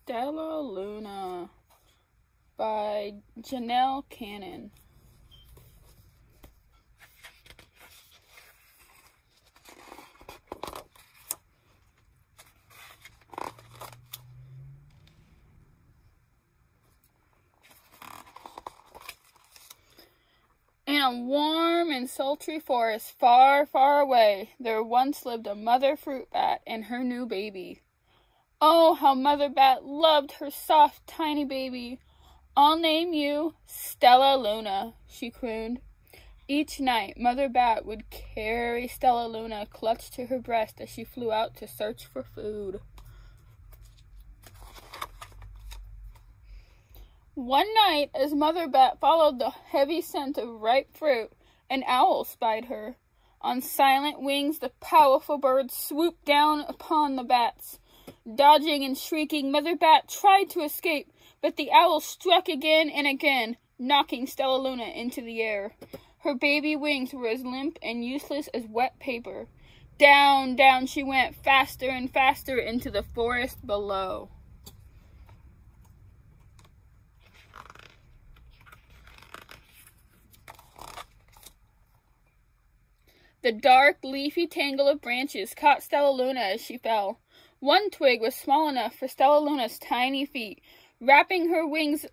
Stellaluna by Janelle Cannon. In a warm and sultry forest far, far away, there once lived a mother fruit bat and her new baby. Oh, how Mother Bat loved her soft, tiny baby. "I'll name you Stellaluna," she crooned. Each night, Mother Bat would carry Stellaluna clutched to her breast as she flew out to search for food. One night, as Mother Bat followed the heavy scent of ripe fruit, an owl spied her. On silent wings, the powerful bird swooped down upon the bats. Dodging and shrieking, Mother Bat tried to escape, but the owl struck again and again, knocking Stellaluna into the air. Her baby wings were as limp and useless as wet paper. Down, down she went, faster and faster into the forest below. The dark, leafy tangle of branches caught Stellaluna as she fell. One twig was small enough for Stellaluna's tiny feet. Wrapping her wings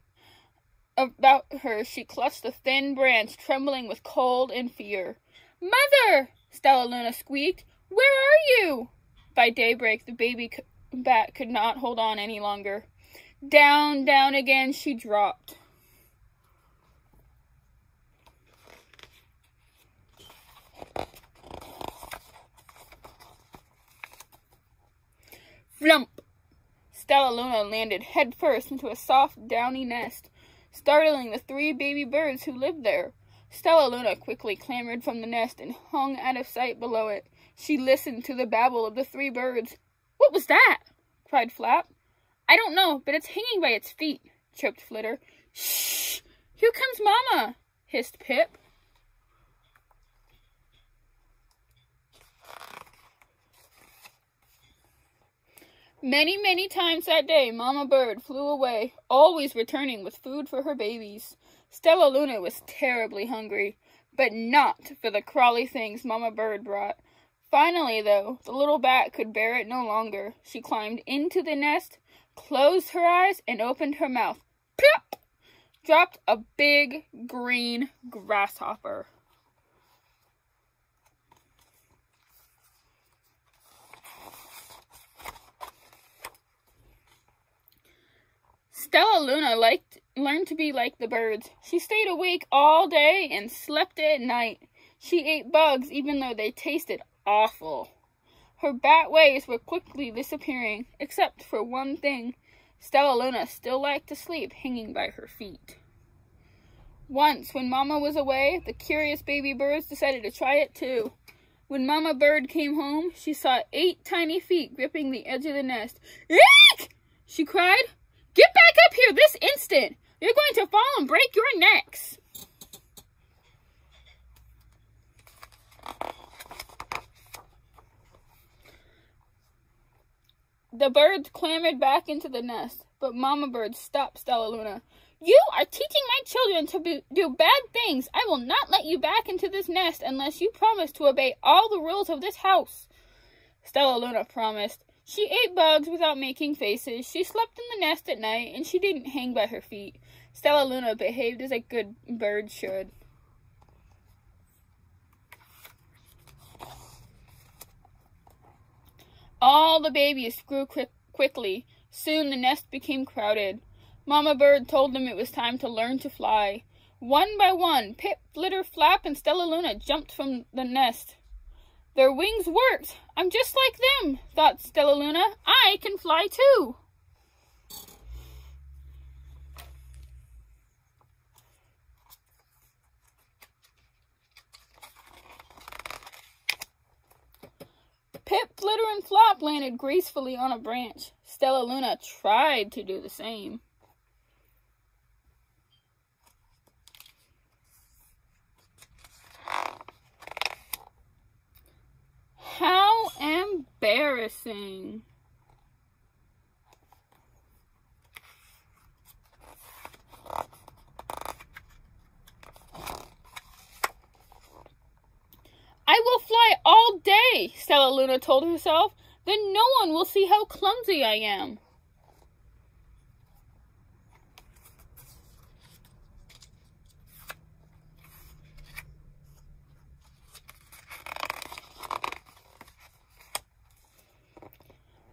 about her, she clutched the thin branch, trembling with cold and fear. "Mother!" Stellaluna squeaked. "Where are you?" By daybreak, the baby bat could not hold on any longer. Down, down again she dropped. Flump! Stellaluna landed headfirst into a soft, downy nest, startling the 3 baby birds who lived there. Stellaluna quickly clambered from the nest and hung out of sight below it. She listened to the babble of the 3 birds. "What was that?" cried Flap. "I don't know, but it's hanging by its feet," chirped Flitter. "Shh! Here comes Mama!" hissed Pip. Many, many times that day, Mama Bird flew away, always returning with food for her babies. Stellaluna was terribly hungry, but not for the crawly things Mama Bird brought. Finally, though, the little bat could bear it no longer. She climbed into the nest, closed her eyes, and opened her mouth. Plop! Dropped a big green grasshopper. Stellaluna learned to be like the birds. She stayed awake all day and slept at night. She ate bugs even though they tasted awful. Her bat ways were quickly disappearing, except for one thing. Stellaluna still liked to sleep hanging by her feet. Once, when Mama was away, the curious baby birds decided to try it too. When Mama Bird came home, she saw 8 tiny feet gripping the edge of the nest. "Eek!" she cried. "Get back up here this instant! You're going to fall and break your necks!" The birds clambered back into the nest, but Mama Bird stopped Stellaluna. "You are teaching my children to do bad things. I will not let you back into this nest unless you promise to obey all the rules of this house." Stellaluna promised. She ate bugs without making faces. She slept in the nest at night, and she didn't hang by her feet. Stellaluna behaved as a good bird should. All the babies grew quickly. Soon the nest became crowded. Mama Bird told them it was time to learn to fly. One by one, Pip, Flitter, Flap, and Stellaluna jumped from the nest. "Their wings worked. I'm just like them," thought Stellaluna. "I can fly too." Pip, Flitter, and Flop landed gracefully on a branch. Stellaluna tried to do the same. How embarrassing. way, Stellaluna told herself. Then no one will see how clumsy I am.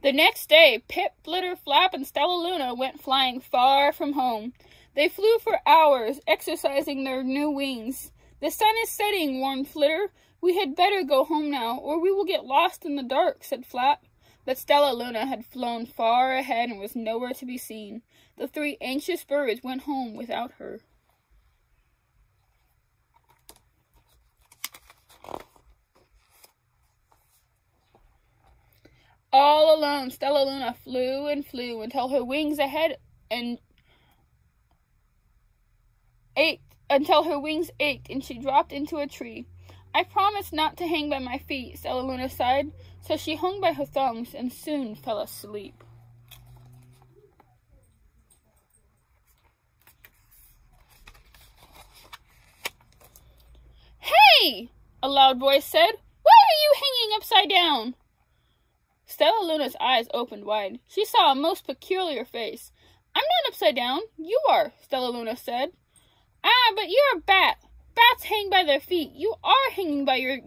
The next day, Pip, Flitter, Flap, and Stellaluna went flying far from home. They flew for hours, exercising their new wings. The sun is setting, warned Flitter. We had better go home now, or we will get lost in the dark, said Flap. But Stellaluna had flown far ahead and was nowhere to be seen. The three anxious birds went home without her. All alone, Stellaluna flew and flew until her wings ached and she dropped into a tree. I promised not to hang by my feet, Stellaluna sighed, so she hung by her thumbs and soon fell asleep. Hey! A loud voice said. Why are you hanging upside down? Stellaluna's eyes opened wide. She saw a most peculiar face. I'm not upside down. You are, Stellaluna said. Ah, but you're a bat. Bats hang by their feet. You are hanging by your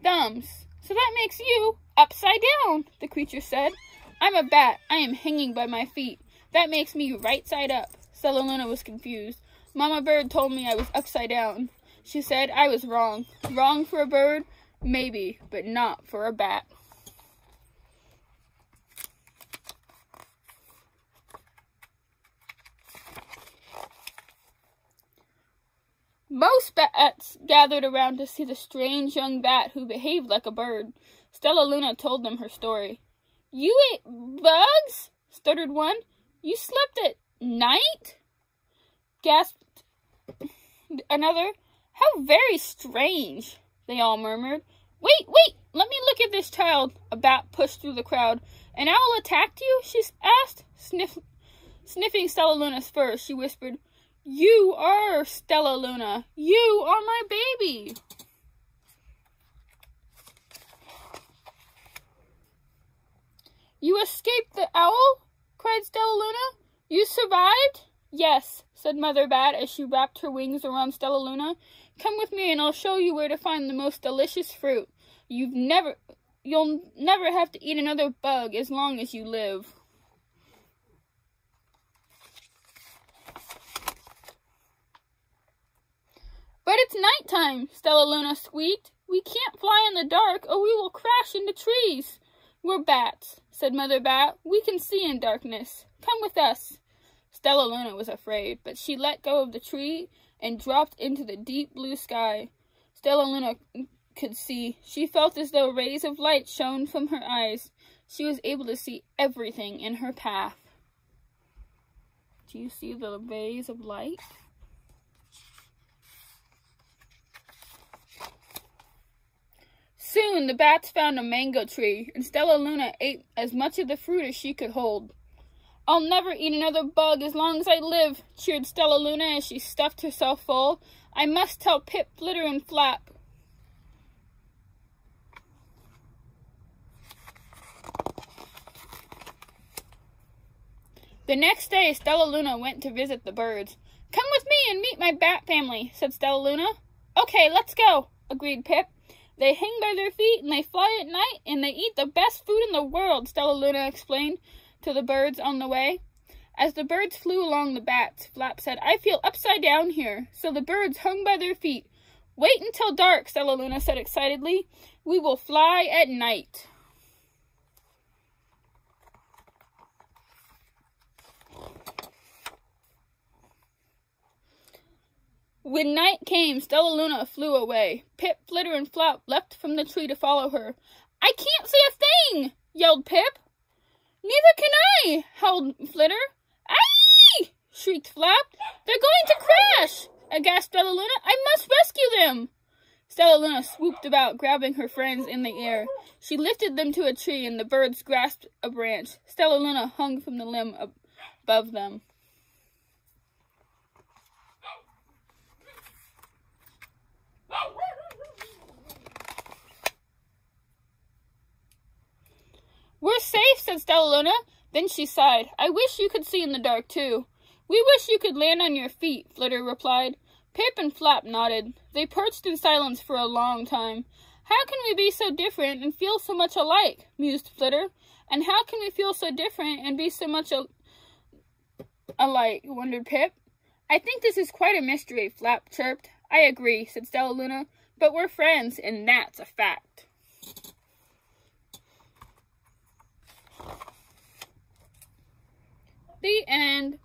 thumbs. So that makes you upside down, the creature said. I'm a bat. I am hanging by my feet. That makes me right side up. Stellaluna was confused. Mama Bird told me I was upside down. She said I was wrong. Wrong for a bird? Maybe, but not for a bat. Most bats gathered around to see the strange young bat who behaved like a bird. Stellaluna told them her story. You ate bugs? Stuttered one. You slept at night? Gasped another. How very strange, they all murmured. Wait, let me look at this child. A bat pushed through the crowd. An owl attacked you? She asked. Sniffing Stellaluna's fur, she whispered, You are Stellaluna. You are my baby. You escaped the owl? Cried Stellaluna. You survived? Yes, said Mother Bat as she wrapped her wings around Stellaluna. Come with me and I'll show you where to find the most delicious fruit. You'll never have to eat another bug as long as you live. But it's nighttime, Stellaluna squeaked. We can't fly in the dark or we will crash into trees. We're bats, said Mother Bat. We can see in darkness. Come with us. Stellaluna was afraid, but she let go of the tree and dropped into the deep blue sky. Stellaluna could see. She felt as though rays of light shone from her eyes. She was able to see everything in her path. Do you see the rays of light? Soon the bats found a mango tree, and Stellaluna ate as much of the fruit as she could hold. I'll never eat another bug as long as I live, cheered Stellaluna as she stuffed herself full. I must tell Pip, Flitter, and Flap. The next day, Stellaluna went to visit the birds. Come with me and meet my bat family, said Stellaluna. Okay, let's go, agreed Pip. They hang by their feet and they fly at night and they eat the best food in the world, Stellaluna explained to the birds on the way. As the birds flew along the bats, Flap said, I feel upside down here. So the birds hung by their feet. Wait until dark, Stellaluna said excitedly. We will fly at night. When night came, Stellaluna flew away. Pip, Flitter, and Flap leapt from the tree to follow her. I can't see a thing, yelled Pip. Neither can I, howled Flitter. Aye! Shrieked Flap. They're going to crash! Aghast Stellaluna. I must rescue them! Stellaluna swooped about, grabbing her friends in the air. She lifted them to a tree, and the birds grasped a branch. Stellaluna hung from the limb above them. We're safe, said Stellaluna. Then she sighed. I wish you could see in the dark, too. We wish you could land on your feet, Flitter replied. Pip and Flap nodded. They perched in silence for a long time. How can we be so different and feel so much alike, mused Flitter. And how can we feel so different and be so much alike, wondered Pip. I think this is quite a mystery, Flap chirped. I agree, said Stellaluna. But we're friends, and that's a fact. The end.